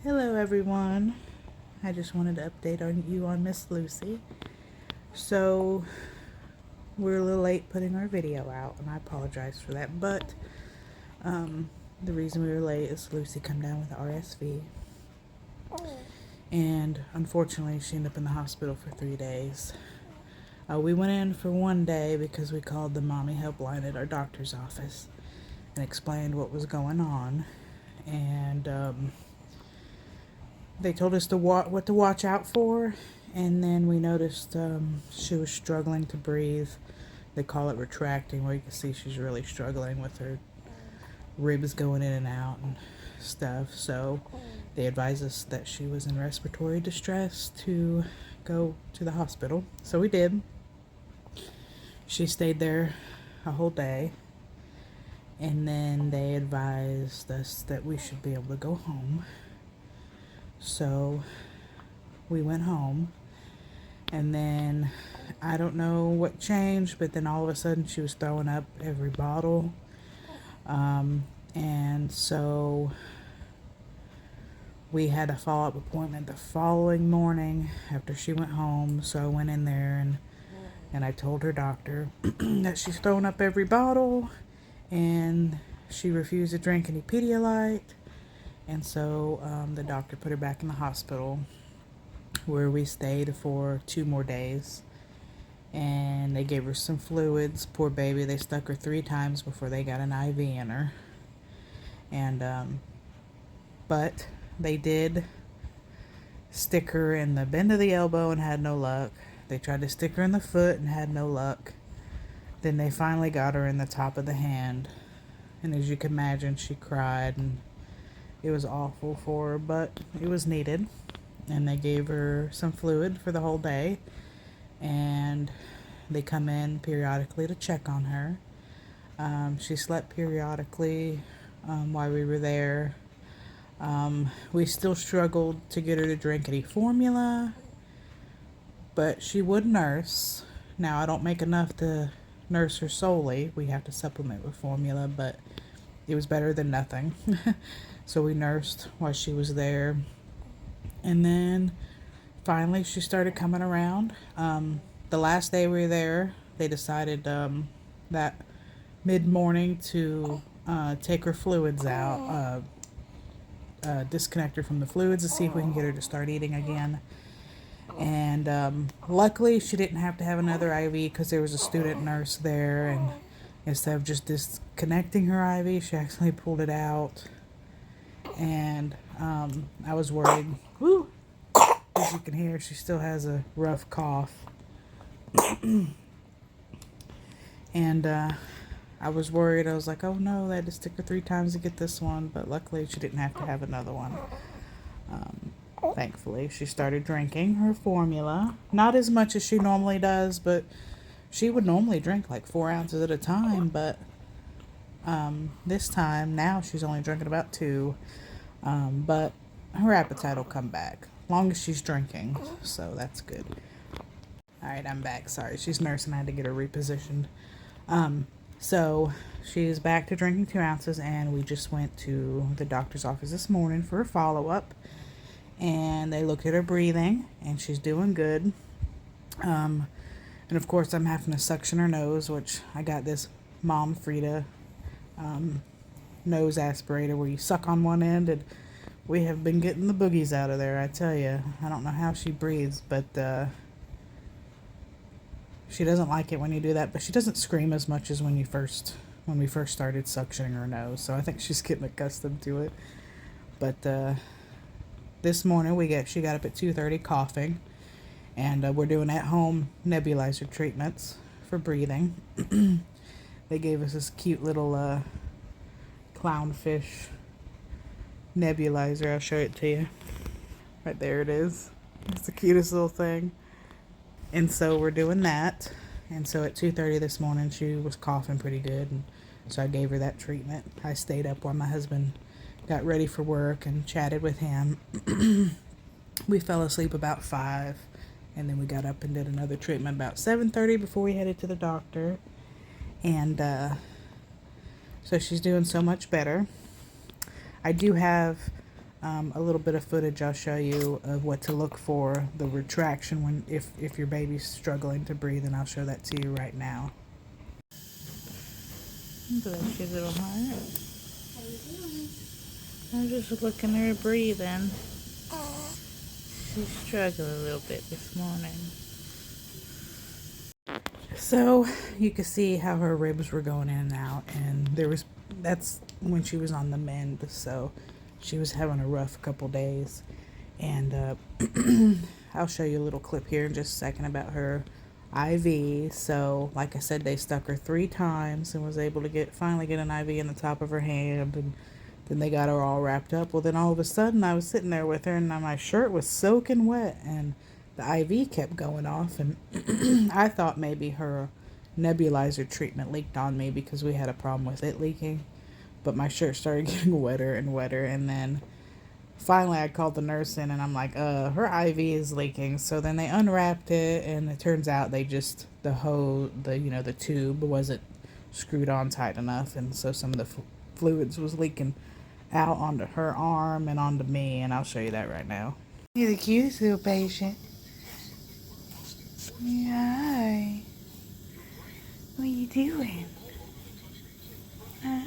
Hello everyone. I just wanted to update on you on Miss Lucy. So we're a little late putting our video out and I apologize for that, but the reason we were late is Lucy come down with RSV and unfortunately she ended up in the hospital for 3 days. We went in for one day because we called the mommy helpline at our doctor's office and explained what was going on, and they told us to what to watch out for, and then we noticed she was struggling to breathe. They call it retracting, where you can see she's really struggling with her ribs going in and out and stuff. So they advised us that she was in respiratory distress to go to the hospital. So we did. She stayed there a whole day, and then they advised us that we should be able to go home. So we went home, and then I don't know what changed, but then all of a sudden she was throwing up every bottle. And so we had a follow-up appointment the following morning after she went home. So I went in there and I told her doctor that she's throwing up every bottle and she refused to drink any Pedialyte. And so the doctor put her back in the hospital, where we stayed for 2 more days. And they gave her some fluids. Poor baby, they stuck her 3 times before they got an IV in her. And but they did stick her in the bend of the elbow and had no luck. They tried to stick her in the foot and had no luck. Then they finally got her in the top of the hand, and as you can imagine, she cried, and it was awful for her, but it was needed. And they gave her some fluid for the whole day, and they come in periodically to check on her. She slept periodically while we were there. We still struggled to get her to drink any formula, but she would nurse. Now, I don't make enough to nurse her solely. We have to supplement with formula, but it was better than nothing. So we nursed while she was there. And then finally she started coming around. The last day we were there, they decided that mid-morning to take her fluids out, disconnect her from the fluids to see if we can get her to start eating again. And luckily she didn't have to have another IV because there was a student nurse there, and instead of just disconnecting her IV, she actually pulled it out. And I was worried. Woo! As you can hear, she still has a rough cough. And I was worried. I was like, oh no, they had to stick her 3 times to get this one. But luckily she didn't have to have another one. Thankfully, she started drinking her formula. Not as much as she normally does, but she would normally drink like 4 ounces at a time. But this time, now she's only drinking about 2. But her appetite will come back, as long as she's drinking, so that's good. Alright, I'm back. Sorry, she's nursing. I had to get her repositioned. So she's back to drinking 2 ounces, and we just went to the doctor's office this morning for a follow-up, and they looked at her breathing, and she's doing good. And of course I'm having to suction her nose, which I got this Mom Frida nose aspirator where you suck on one end, and we have been getting the boogies out of there. I tell you, I don't know how she breathes, but she doesn't like it when you do that. But she doesn't scream as much as when we first started suctioning her nose, so I think she's getting accustomed to it. But this morning she got up at 2:30 coughing, and we're doing at-home nebulizer treatments for breathing. They gave us this cute little clownfish nebulizer. I'll show it to you. Right there it is. It's the cutest little thing. And so we're doing that. And so at 2:30 this morning she was coughing pretty good, and so I gave her that treatment. I stayed up while my husband got ready for work and chatted with him. We fell asleep about 5, and then we got up and did another treatment about 7:30 before we headed to the doctor. And so she's doing so much better. I do have a little bit of footage I'll show you of what to look for, the retraction when if your baby's struggling to breathe, and I'll show that to you right now. Bless your little heart. I'm just looking at her breathing. She's struggling a little bit this morning. So you could see how her ribs were going in and out, and that's when she was on the mend, so she was having a rough couple days. And I'll show you a little clip here in just a second about her IV. So like I said, they stuck her 3 times and was able to finally get an IV in the top of her hand, and then they got her all wrapped up. Well, then all of a sudden I was sitting there with her and my shirt was soaking wet and the IV kept going off, and I thought maybe her nebulizer treatment leaked on me because we had a problem with it leaking. But my shirt started getting wetter and wetter, and then finally I called the nurse in and I'm like, her IV is leaking. So then they unwrapped it, and it turns out the tube wasn't screwed on tight enough, and so some of the fluids was leaking out onto her arm and onto me, and I'll show you that right now. You're the cutest little patient. Hi. What are you doing? Huh?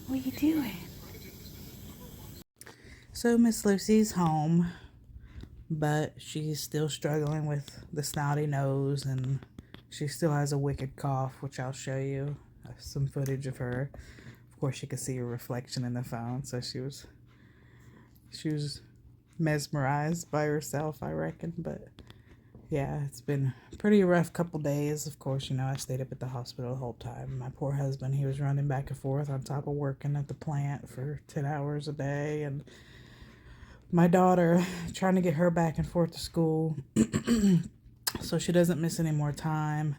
What are you doing? So Miss Lucy's home, but she's still struggling with the snotty nose, and she still has a wicked cough, which I'll show you some footage of her. Of course, you can see her reflection in the phone, so she was mesmerized by herself, I reckon. But yeah, it's been a pretty rough couple days. Of course, I stayed up at the hospital the whole time. My poor husband, he was running back and forth on top of working at the plant for 10 hours a day, and my daughter, trying to get her back and forth to school so she doesn't miss any more time.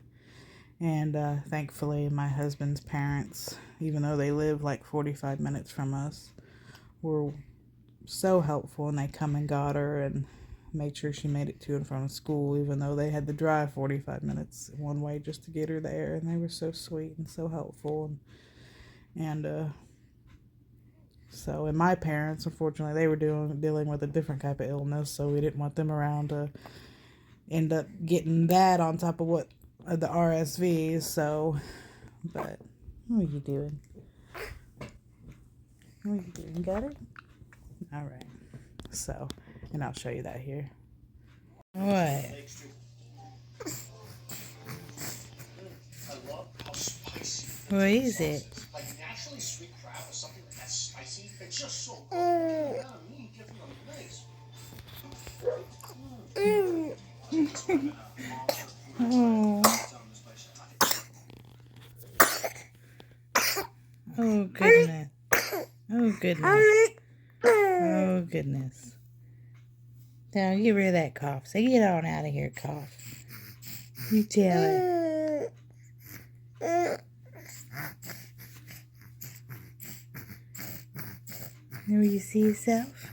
And thankfully, my husband's parents, even though they live like 45 minutes from us, were so helpful, and they come and got her and made sure she made it to and from school, even though they had to drive 45 minutes one way just to get her there. And they were so sweet and so helpful. And my parents, unfortunately, they were dealing with a different type of illness, so we didn't want them around to end up getting that on top of the RSV. So, but what are you doing? What are you doing? You got it? All right. So, and I'll show you that here. What? What is it? Like naturally sweet crab or something that's spicy. It's just so good. Oh. Oh goodness. Oh goodness. Oh goodness. Now get rid of that cough. So get on out of here, cough. You tell it. Will you see yourself?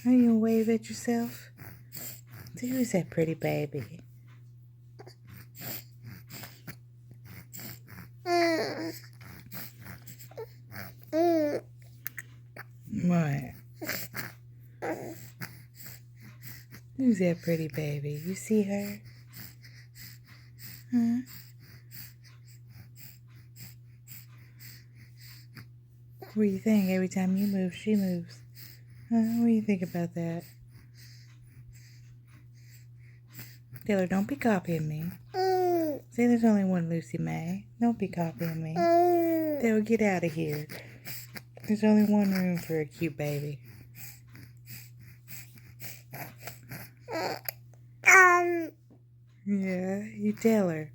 Are you gonna wave at yourself? So who's that pretty baby? What? Who's that pretty baby? You see her? Huh? What do you think? Every time you move, she moves. Huh? What do you think about that? Taylor, don't be copying me. Say there's only one Lucy May. Don't be copying me. Taylor, get out of here. There's only one room for a cute baby. Yeah, you tell her.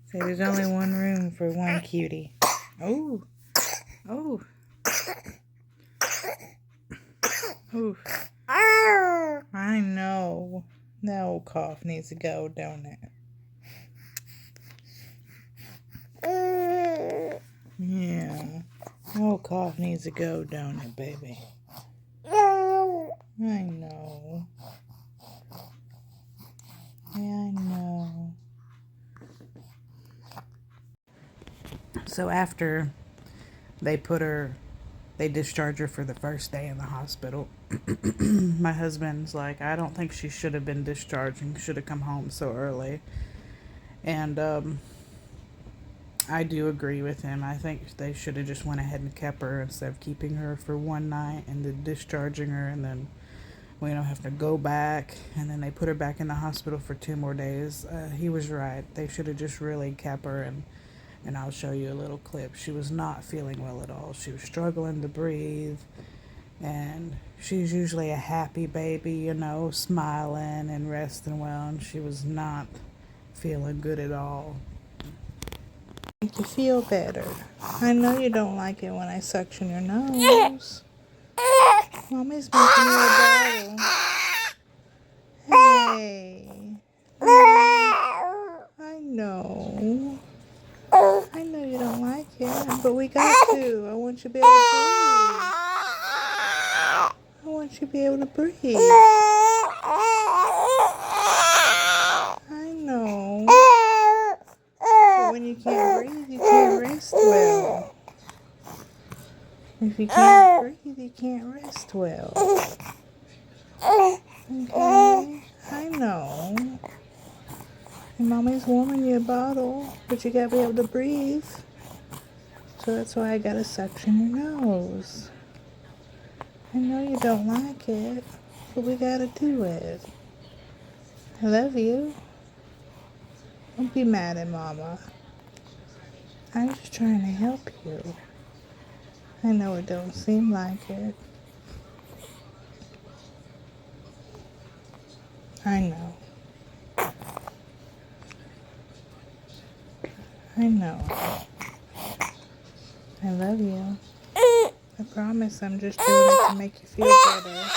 Say there's only one room for one cutie. Oh. Oh. Oof. I know. That old cough needs to go, don't it? Yeah. Old cough needs to go, don't it, baby? I know. Yeah, I know. So after they put her they discharged her for the first day in the hospital. My husband's like, I don't think she should have been discharged and should have come home so early. And I do agree with him. I think they should have just went ahead and kept her instead of keeping her for one night and then discharging her, and then we don't have to go back, and then they put her back in the hospital for 2 more days. He was right. They should have just really kept her, and I'll show you a little clip. She was not feeling well at all. She was struggling to breathe, and she's usually a happy baby, you know, smiling and resting well, and she was not feeling good at all. Make you feel better. I know you don't like it when I suction your nose. Mommy's making you a bottle. Hey. I know. I know you don't like it, but we got to. I want you to be able to breathe. I want you to be able to breathe. I know. But when you can't breathe, you can't rest well. If you can't breathe, you can't rest well. Okay? I know. And Mommy's warming you a bottle, but you gotta be able to breathe. So that's why I gotta suction your nose. I know you don't like it, but we gotta do it. I love you. Don't be mad at Mama. I'm just trying to help you. I know it don't seem like it. I know. I know. I love you. I promise I'm just doing it to make you feel better.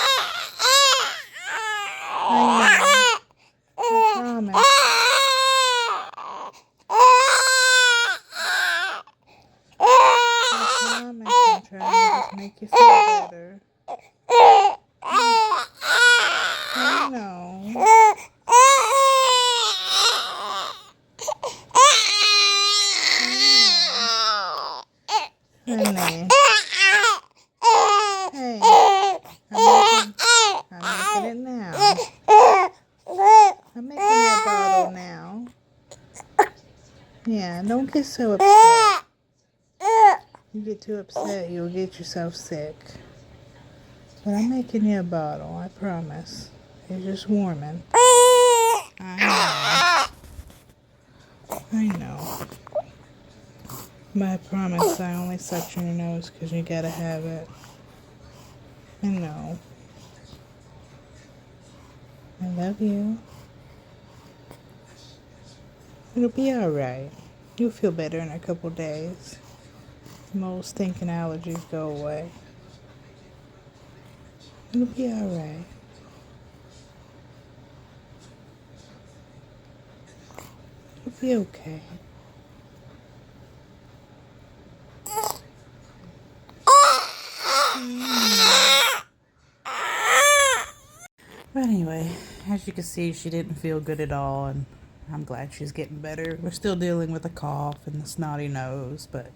I know. I promise. I promise I'm trying to just make you feel better. I know. Honey. Hey, I'm making it now. I'm making you a bottle now. Yeah, don't get so upset. You get too upset, you'll get yourself sick. But I'm making you a bottle, I promise. It's just warming. I know. But I promise I only suction your nose because you gotta have it. I know. I love you. It'll be alright. You'll feel better in a couple days. Most stinking allergies go away. It'll be alright. It'll be okay. But anyway, as you can see, she didn't feel good at all, and I'm glad she's getting better. We're still dealing with the cough and the snotty nose, but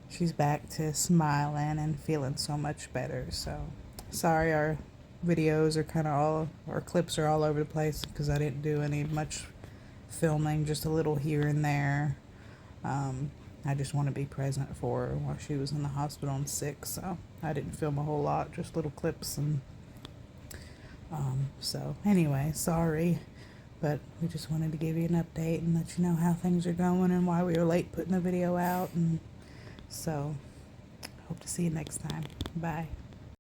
she's back to smiling and feeling so much better. So sorry our videos are kind of all, our clips are all over the place because I didn't do any much filming, just a little here and there. I just want to be present for her while she was in the hospital and sick, so I didn't film a whole lot, just little clips. And so anyway, sorry, but we just wanted to give you an update and let you know how things are going and why we were late putting the video out. And so hope to see you next time. Bye.